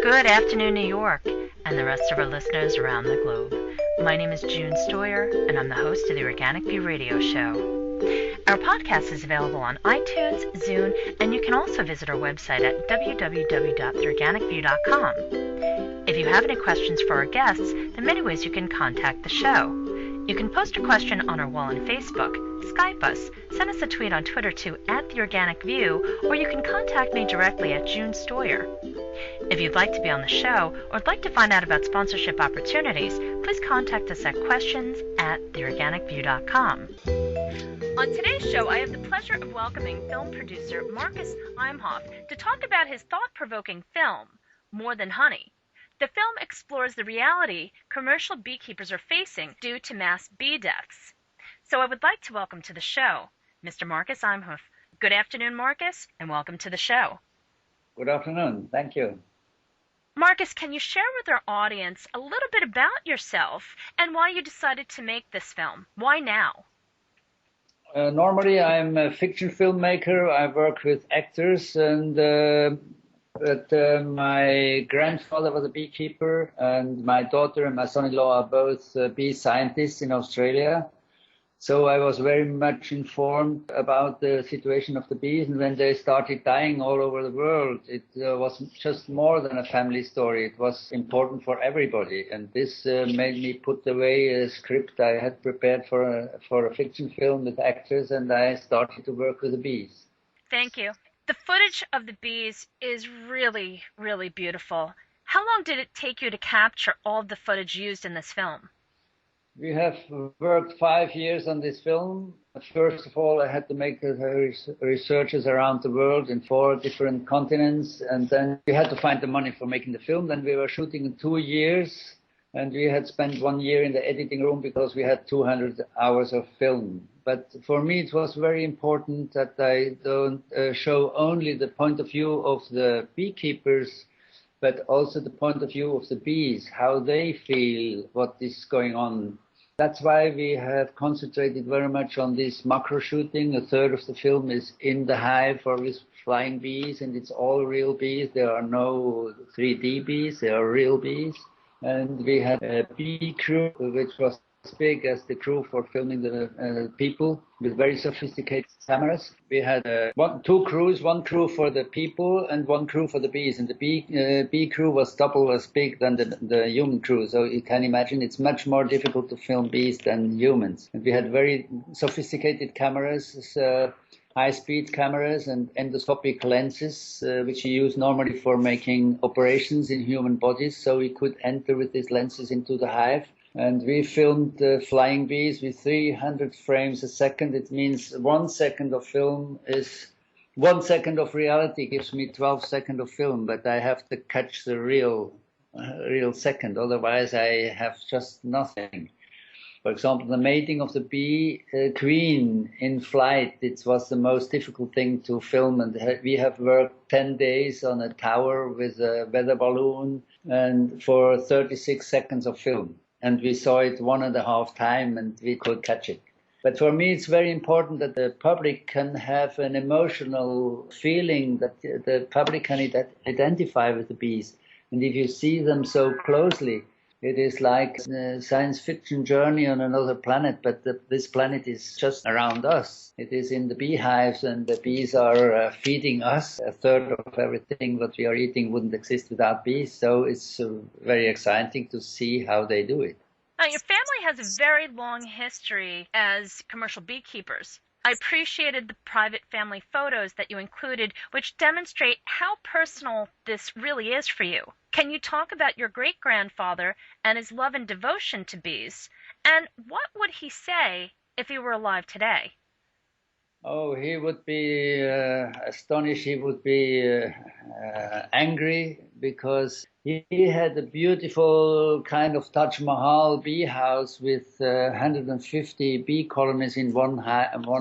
Good afternoon, New York, and the rest of our listeners around the globe. My name is June Stoyer, and I'm the host of the Organic View radio show. Our podcast is available on iTunes, Zune, and you can also visit our website at www.theorganicview.com. If you have any questions for our guests, there are many ways you can contact the show. You can post a question on our wall on Facebook, Skype us, send us a tweet on Twitter to @TheOrganicView, or you can contact me directly at June Stoyer. If you'd like to be on the show or would like to find out about sponsorship opportunities, please contact us at questions@theorganicview.com. On today's show, I have the pleasure of welcoming film producer Markus Imhoof to talk about his thought-provoking film, More Than Honey. The film explores the reality commercial beekeepers are facing due to mass bee deaths. So I would like to welcome to the show Mr. Markus Imhoof. Good afternoon, Markus, and welcome to the show. Good afternoon. Thank you. Markus, can you share with our audience a little bit about yourself and why you decided to make this film? Why now? Normally, I'm a fiction filmmaker. I work with actors, but my grandfather was a beekeeper, and my daughter and my son-in-law are both bee scientists in Australia. So I was very much informed about the situation of the bees, and when they started dying all over the world, it wasn't just more than a family story. It was important for everybody, and this made me put away a script I had prepared for a fiction film with actors, and I started to work with the bees. Thank you. The footage of the bees is really, really beautiful. How long did it take you to capture all of the footage used in this film? We have worked 5 years on this film. First of all, I had to make researches around the world in 4 different continents, and then we had to find the money for making the film. Then we were shooting in 2 years, and we had spent 1 year in the editing room because we had 200 hours of film. But for me, it was very important that I don't show only the point of view of the beekeepers, but also the point of view of the bees, how they feel, what is going on. That's why we have concentrated very much on this macro shooting. A third of the film is in the hive or with flying bees, and it's all real bees. There are no 3D bees, they are real bees. And we had a bee crew, which was as big as the crew for filming the people with very sophisticated cameras. We had 2 crews, 1 crew for the people and 1 crew for the bees. And the bee crew was double as big than the human crew. So you can imagine it's much more difficult to film bees than humans. And we had very sophisticated cameras, high-speed cameras and endoscopic lenses, which you use normally for making operations in human bodies. So we could enter with these lenses into the hive. And we filmed flying bees with 300 frames a second. It means 1 second of film is 1 second of reality gives me 12 seconds of film, but I have to catch the real second. Otherwise, I have just nothing. For example, the mating of the bee queen in flight, it was the most difficult thing to film. And we have worked 10 days on a tower with a weather balloon and for 36 seconds of film. And we saw it 1.5 times and we could catch it. But for me, it's very important that the public can have an emotional feeling, that the public can identify with the bees. And if you see them so closely, it is like a science fiction journey on another planet, but this planet is just around us. It is in the beehives, and the bees are feeding us. A third of everything that we are eating wouldn't exist without bees, so it's very exciting to see how they do it. Now, your family has a very long history as commercial beekeepers. I appreciated the private family photos that you included, which demonstrate how personal this really is for you. Can you talk about your great-grandfather and his love and devotion to bees? And what would he say if he were alive today? Oh, he would be astonished. He would be angry because he had a beautiful kind of Taj Mahal bee house with 150 bee colonies in one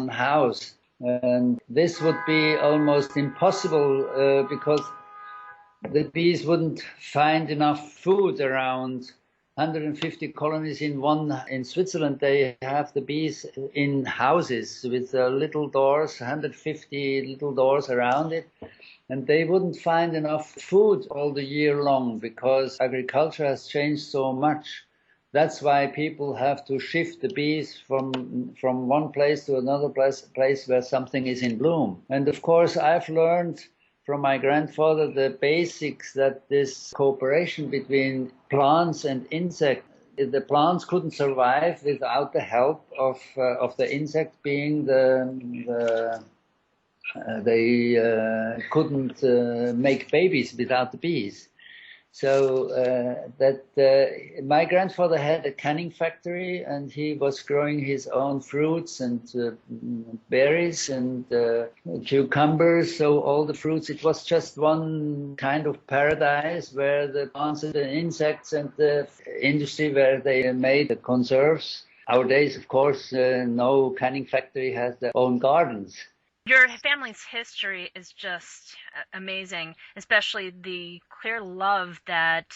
house. And this would be almost impossible because the bees wouldn't find enough food around. 150 colonies in Switzerland. They have the bees in houses with little doors, 150 little doors around it. And they wouldn't find enough food all the year long because agriculture has changed so much. That's why people have to shift the bees from one place to another place where something is in bloom. And of course, I've learned from my grandfather the basics that this cooperation between plants and insects, the plants couldn't survive without the help of the insect being they couldn't make babies without the bees. So my grandfather had a canning factory, and he was growing his own fruits and berries and cucumbers. So all the fruits, it was just one kind of paradise where the plants and the insects and the industry where they made the conserves. Nowadays, of course, no canning factory has their own gardens. Your family's history is just amazing, especially the clear love that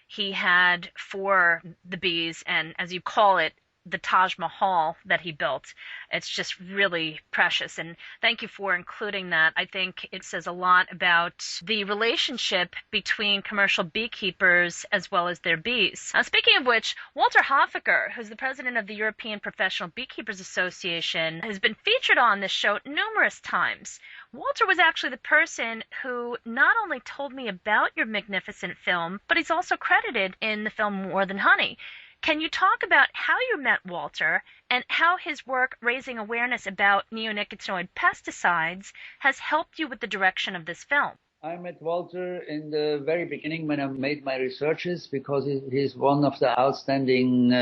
he had for the bees and, as you call it, the Taj Mahal that he built. It's just really precious. And thank you for including that. I think it says a lot about the relationship between commercial beekeepers as well as their bees. Speaking of which, Walter Hoffaker, who's the president of the European Professional Beekeepers Association, has been featured on this show numerous times. Walter was actually the person who not only told me about your magnificent film, but he's also credited in the film More Than Honey. Can you talk about how you met Walter and how his work raising awareness about neonicotinoid pesticides has helped you with the direction of this film? I met Walter in the very beginning when I made my researches because he's one of the outstanding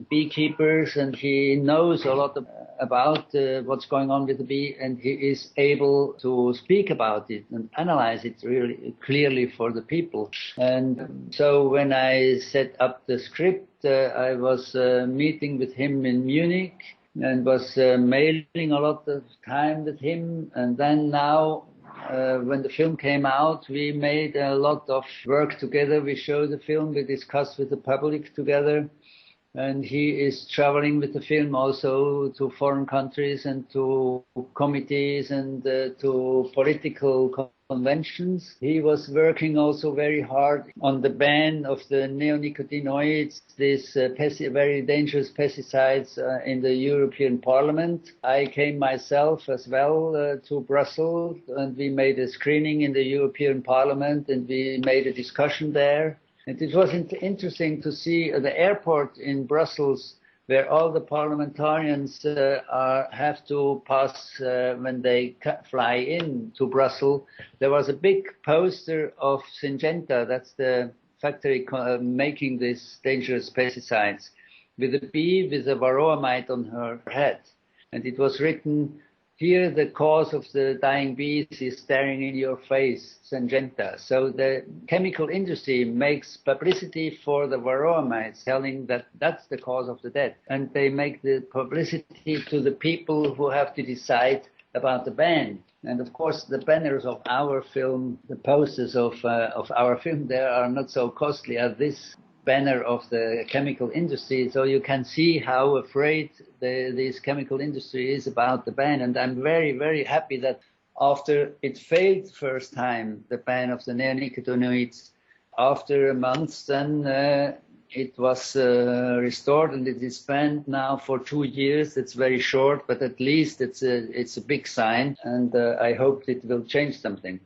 beekeepers, and he knows a lot about what's going on with the bee, and he is able to speak about it and analyze it really clearly for the people. And so when I set up the script, I was meeting with him in Munich and was mailing a lot of time with him. And then now, when the film came out, we made a lot of work together. We showed the film, we discussed with the public together. And he is traveling with the film also to foreign countries and to committees and to political conventions. He was working also very hard on the ban of the neonicotinoids, these very dangerous pesticides in the European Parliament. I came myself as well to Brussels, and we made a screening in the European Parliament, and we made a discussion there. And it was interesting to see the airport in Brussels, where all the parliamentarians have to pass when they fly in to Brussels. There was a big poster of Syngenta, that's the factory making these dangerous pesticides, with a bee with a varroa mite on her head. And it was written, "Here the cause of the dying bees is staring in your face, Syngenta." So the chemical industry makes publicity for the varroa mites, telling that that's the cause of the death. And they make the publicity to the people who have to decide about the ban. And of course, the banners of our film, the posters of our film, they are not so costly as this banner of the chemical industry. So you can see how afraid this chemical industry is about the ban. And I'm very, very happy that after it failed first time, the ban of the neonicotinoids, after a month, then it was restored, and it is banned now for 2 years. It's very short, but at least it's a big sign, and I hope it will change something.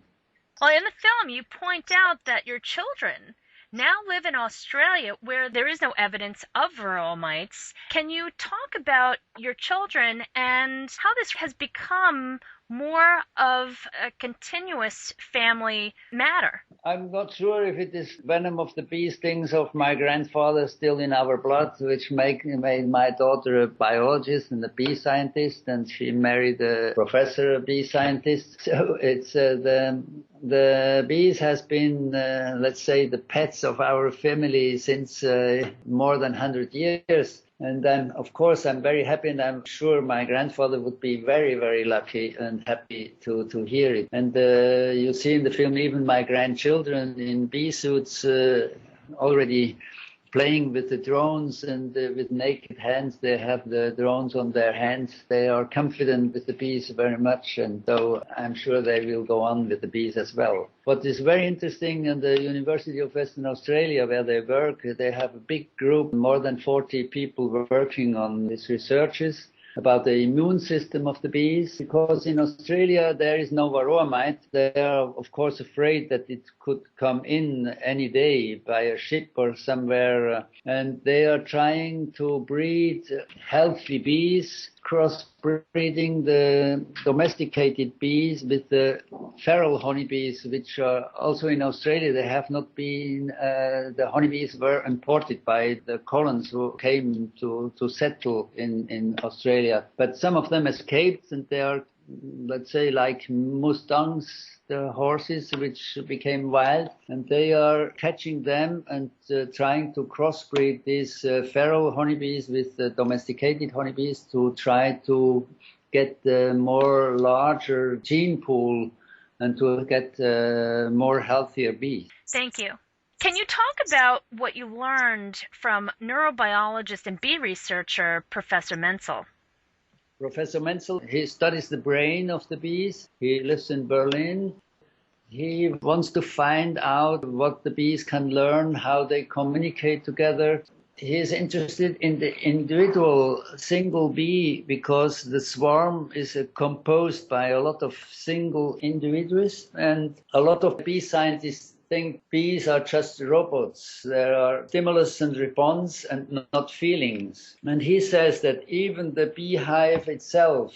Well, in the film, you point out that your children now live in Australia, where there is no evidence of varroa mites. Can you talk about your children and how this has become more of a continuous family matter? I'm not sure if it is venom of the bee stings of my grandfather still in our blood, which made my daughter a biologist and a bee scientist, and she married a professor, a bee scientist. So it's the bees has been, let's say, the pets of our family since more than 100 years. And then, of course, I'm very happy, and I'm sure my grandfather would be very, very lucky and happy to hear it. And you see in the film even my grandchildren in bee suits already playing with the drones and with naked hands. They have the drones on their hands. They are confident with the bees very much, and so I'm sure they will go on with the bees as well. What is very interesting in the University of Western Australia, where they work, they have a big group, more than 40 people working on these researches about the immune system of the bees, because in Australia there is no varroa mite. They are, of course, afraid that it could come in any day by a ship or somewhere, and they are trying to breed healthy bees, crossbreeding the domesticated bees with the feral honeybees, which are also in Australia. They have not been, the honeybees were imported by the colons who came to settle in Australia. But some of them escaped, and they are, let's say, like mustangs, the horses which became wild, and they are catching them and trying to crossbreed these feral honeybees with domesticated honeybees to try to get the more larger gene pool and to get more healthier bees. Thank you. Can you talk about what you learned from neurobiologist and bee researcher Professor Menzel? Professor Menzel, he studies the brain of the bees. He lives in Berlin. He wants to find out what the bees can learn, how they communicate together. He is interested in the individual single bee because the swarm is composed by a lot of single individuals, and a lot of bee scientists think bees are just robots. There are stimulus and response and not feelings. And he says that even the beehive itself,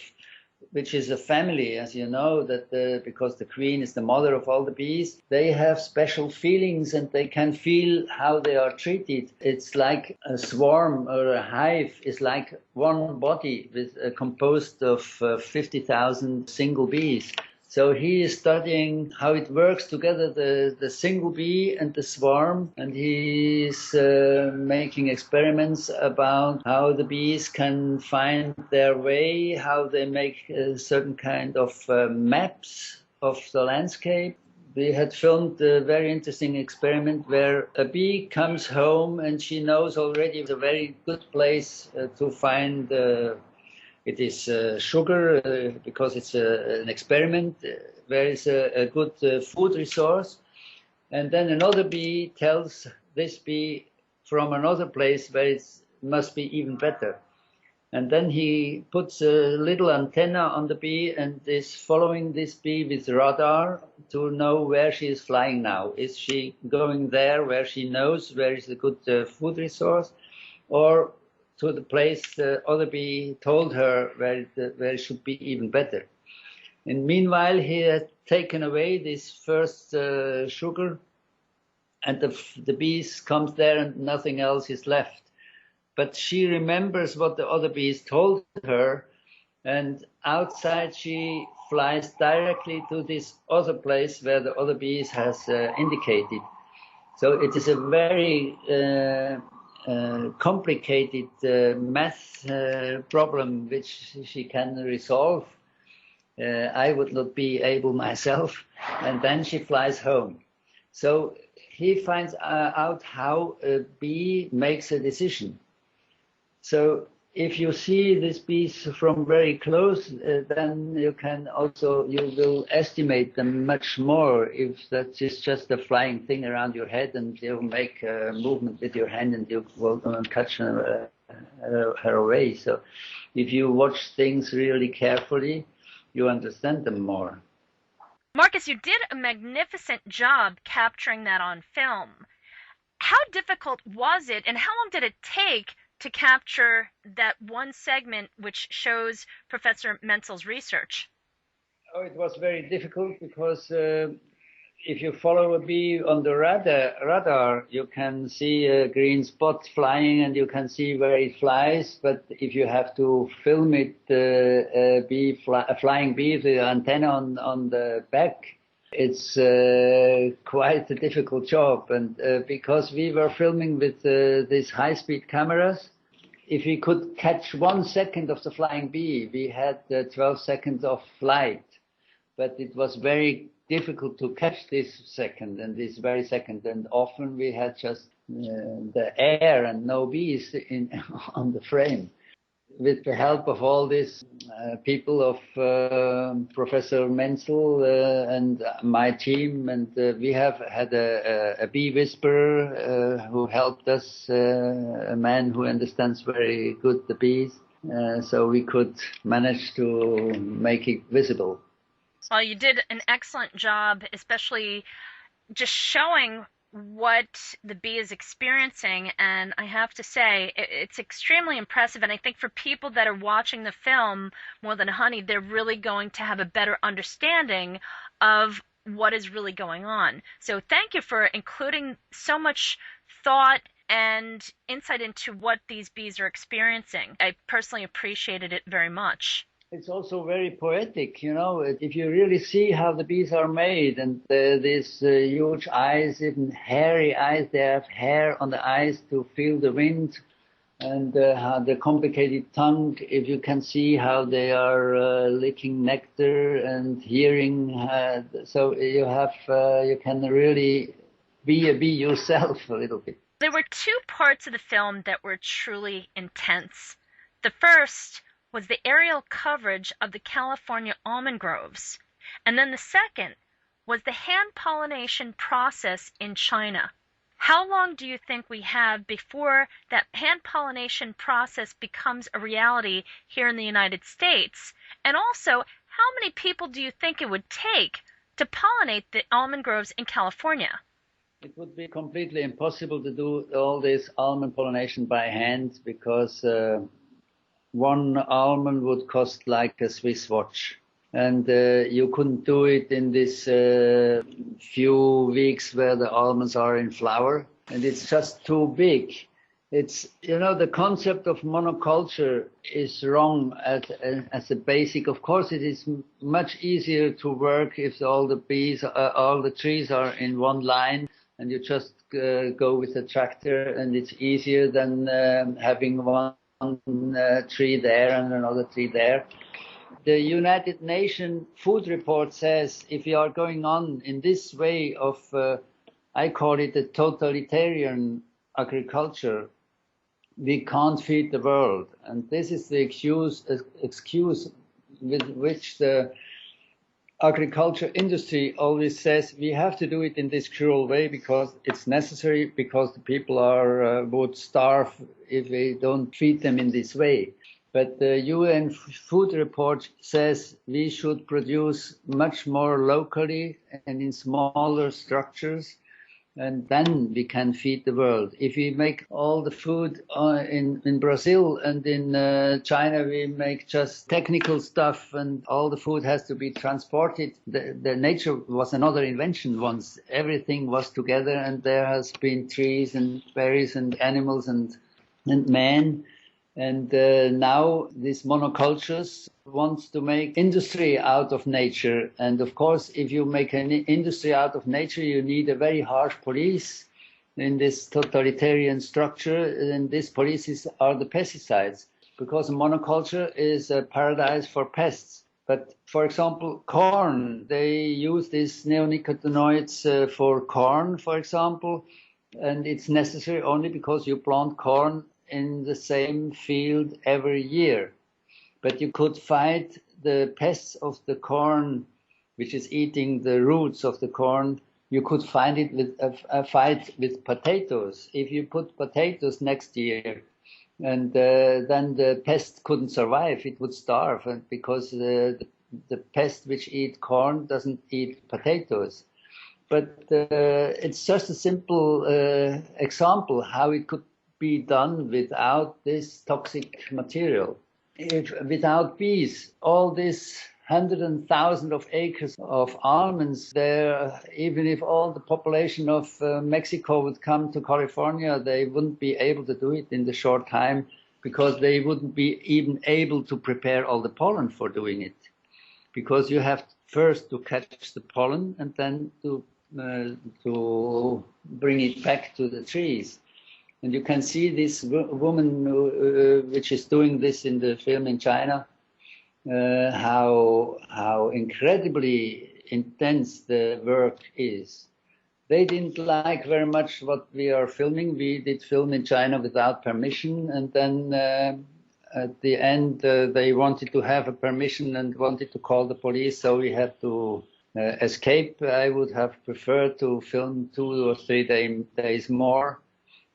which is a family, as you know, that because the queen is the mother of all the bees, they have special feelings and they can feel how they are treated. It's like a swarm or a hive is like one body with composed of 50,000 single bees. So he is studying how it works together, the single bee and the swarm, and he is making experiments about how the bees can find their way, how they make a certain kind of maps of the landscape. We had filmed a very interesting experiment where a bee comes home and she knows already it's a very good place to find it is sugar because it's an experiment where it's a good food resource. And then another bee tells this bee from another place where it must be even better. And then he puts a little antenna on the bee and is following this bee with radar to know where she is flying now. Is she going there where she knows where is a good food resource, or to the place the other bee told her where it should be even better? And meanwhile, he had taken away this first sugar, and the bees comes there and nothing else is left. But she remembers what the other bees told her, and outside she flies directly to this other place where the other bees has indicated. So it is a very complicated math problem which she can resolve. I would not be able myself, and then she flies home. So he finds out how a bee makes a decision. So if you see these bees from very close, then you will estimate them much more. If that is just a flying thing around your head and you make a movement with your hand and you will catch her away. So if you watch things really carefully, you understand them more. Markus, you did a magnificent job capturing that on film. How difficult was it, and how long did it take to capture that one segment which shows Professor Menzel's research? Oh, it was very difficult because if you follow a bee on the radar, you can see a green spot flying and you can see where it flies. But if you have to film it, a flying bee with an antenna on the back, it's quite a difficult job. And because we were filming with these high-speed cameras, if we could catch 1 second of the flying bee, we had 12 seconds of flight. But it was very difficult to catch this second and this very second. And often we had just the air and no bees on the frame. With the help of all these people of Professor Menzel and my team, and we have had a bee whisperer who helped us, a man who understands very good the bees, so we could manage to make it visible. Well, you did an excellent job, especially just showing what the bee is experiencing, and I have to say it's extremely impressive. And I think for people that are watching the film More Than Honey, they're really going to have a better understanding of what is really going on. So thank you for including so much thought and insight into what these bees are experiencing. I personally appreciated it very much. It's also very poetic, you know, if you really see how the bees are made, and these huge eyes, even hairy eyes, they have hair on the eyes to feel the wind, and how the complicated tongue, if you can see how they are licking nectar and hearing, so you can really be a bee yourself a little bit. There were two parts of the film that were truly intense. The first was the aerial coverage of the California almond groves, and then the second was the hand pollination process in China. How long do you think we have before that hand pollination process becomes a reality here in the United States? And also, how many people do you think it would take to pollinate the almond groves in California? It would be completely impossible to do all this almond pollination by hand, because one almond would cost like a Swiss watch. And you couldn't do it in this few weeks where the almonds are in flower. And it's just too big. It's, you know, the concept of monoculture is wrong as a basic. Of course, it is much easier to work if all the trees are in one line, and you just go with a tractor, and it's easier than having one tree there and another tree there. The United Nations Food Report says if you are going on in this way of, I call it a totalitarian agriculture, we can't feed the world. And this is the excuse with which the agriculture industry always says we have to do it in this cruel way because it's necessary, because the people would starve if we don't feed them in this way. But the UN food report says we should produce much more locally and in smaller structures, and then we can feed the world. If we make all the food in Brazil and in China, we make just technical stuff, and all the food has to be transported. The nature was another invention once. Everything was together, and there has been trees and berries and animals and man. And now these monocultures wants to make industry out of nature. And of course, if you make an industry out of nature, you need a very harsh police in this totalitarian structure. And these policies are the pesticides, because a monoculture is a paradise for pests. But for example, corn, they use these neonicotinoids for corn, for example. And it's necessary only because you plant corn in the same field every year. But you could fight the pests of the corn, which is eating the roots of the corn. You could find it with a fight with potatoes. If you put potatoes next year, and then the pest couldn't survive, it would starve, and because the pest which eat corn doesn't eat potatoes. But it's just a simple example how it could be done without this toxic material. Without bees, all this 100,000 of acres of almonds there, even if all the population of Mexico would come to California, they wouldn't be able to do it in the short time, because they wouldn't be even able to prepare all the pollen for doing it. Because you have first to catch the pollen and then to bring it back to the trees. And you can see this woman which is doing this in the film in China, how incredibly intense the work is. They didn't like very much what we are filming. We did film in China without permission, and then at the end they wanted to have a permission and wanted to call the police, so we had to escape. I would have preferred to film 2 or 3 days more,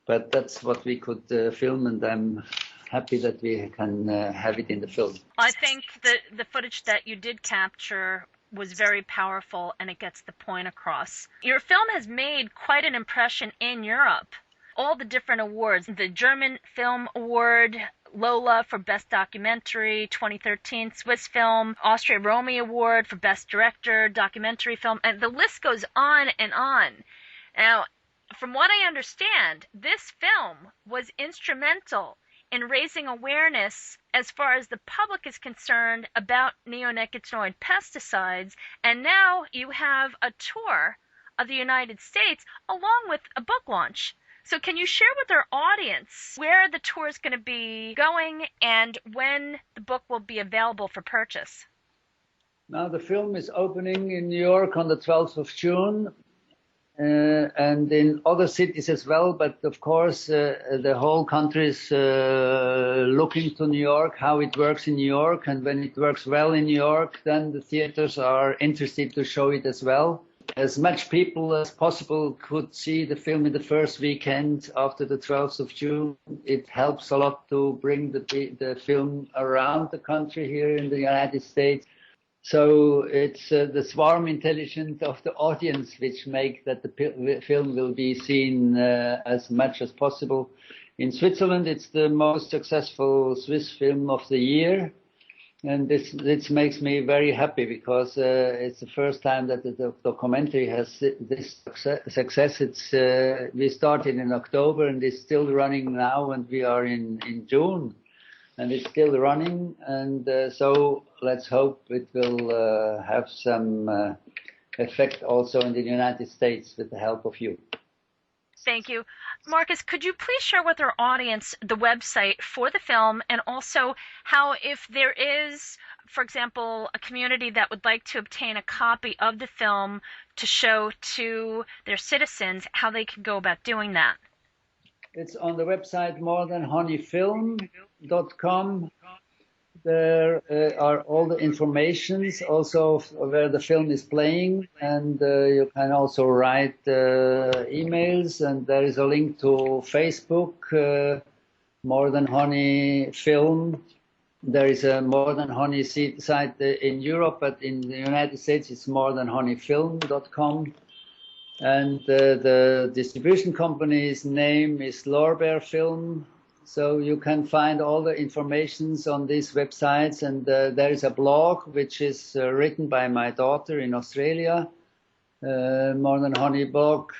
but that's what we could film, and I'm happy that we can have it in the film. I think the footage that you did capture was very powerful, and it gets the point across. Your film has made quite an impression in Europe. All the different awards, the German Film Award, Lola for Best Documentary, 2013 Swiss Film, Austria Romy Award for Best Director, Documentary Film, and the list goes on and on. Now, from what I understand, this film was instrumental in raising awareness as far as the public is concerned about neonicotinoid pesticides, and now you have a tour of the United States along with a book launch. So can you share with our audience where the tour is going to be going and when the book will be available for purchase? Now the film is opening in New York on the 12th of June. And in other cities as well, but of course the whole country is looking to New York, how it works in New York, and when it works well in New York, then the theaters are interested to show it as well. As much people as possible could see the film in the first weekend after the 12th of June. It helps a lot to bring the film around the country here in the United States. So it's the swarm intelligence of the audience which make that the film will be seen as much as possible. In Switzerland, it's the most successful Swiss film of the year. And this makes me very happy because it's the first time that the documentary has this success. We started in October and it's still running now, and we are in June. And it's still running, and so let's hope it will have some effect also in the United States with the help of you. Thank you. Markus, could you please share with our audience the website for the film, and also how, if there is, for example, a community that would like to obtain a copy of the film to show to their citizens, how they can go about doing that? It's on the website morethanhoneyfilm.com. There are all the informations, also where the film is playing, and you can also write emails, and there is a link to Facebook, More Than Honey Film. There is a More Than Honey site in Europe, but in the United States it's morethanhoneyfilm.com. And the distribution company's name is Lorbeer Film. So you can find all the informations on these websites. And there is a blog which is written by my daughter in Australia, More Than Honey blog.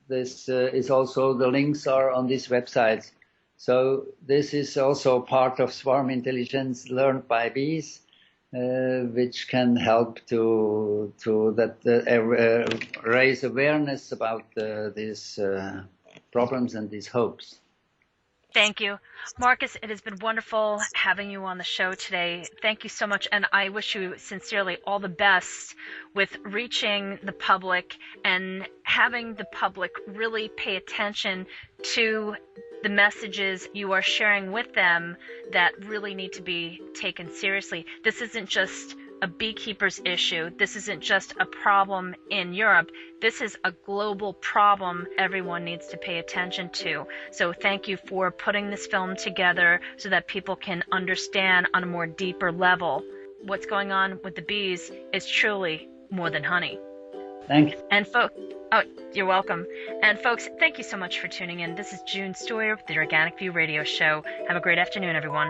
This is also, the links are on these websites. So this is also part of swarm intelligence learned by bees. Which can help to raise awareness about these problems and these hopes. Thank you. Markus, it has been wonderful having you on the show today. Thank you so much, and I wish you sincerely all the best with reaching the public and having the public really pay attention to the messages you are sharing with them that really need to be taken seriously. This isn't just a beekeeper's issue. This isn't just a problem in Europe. This is a global problem everyone needs to pay attention to. So thank you for putting this film together so that people can understand on a more deeper level what's going on with the bees is truly more than honey. Thank you. And folks, oh, you're welcome. And folks, thank you so much for tuning in. This is June Stoyer with the Organic View Radio Show. Have a great afternoon, everyone.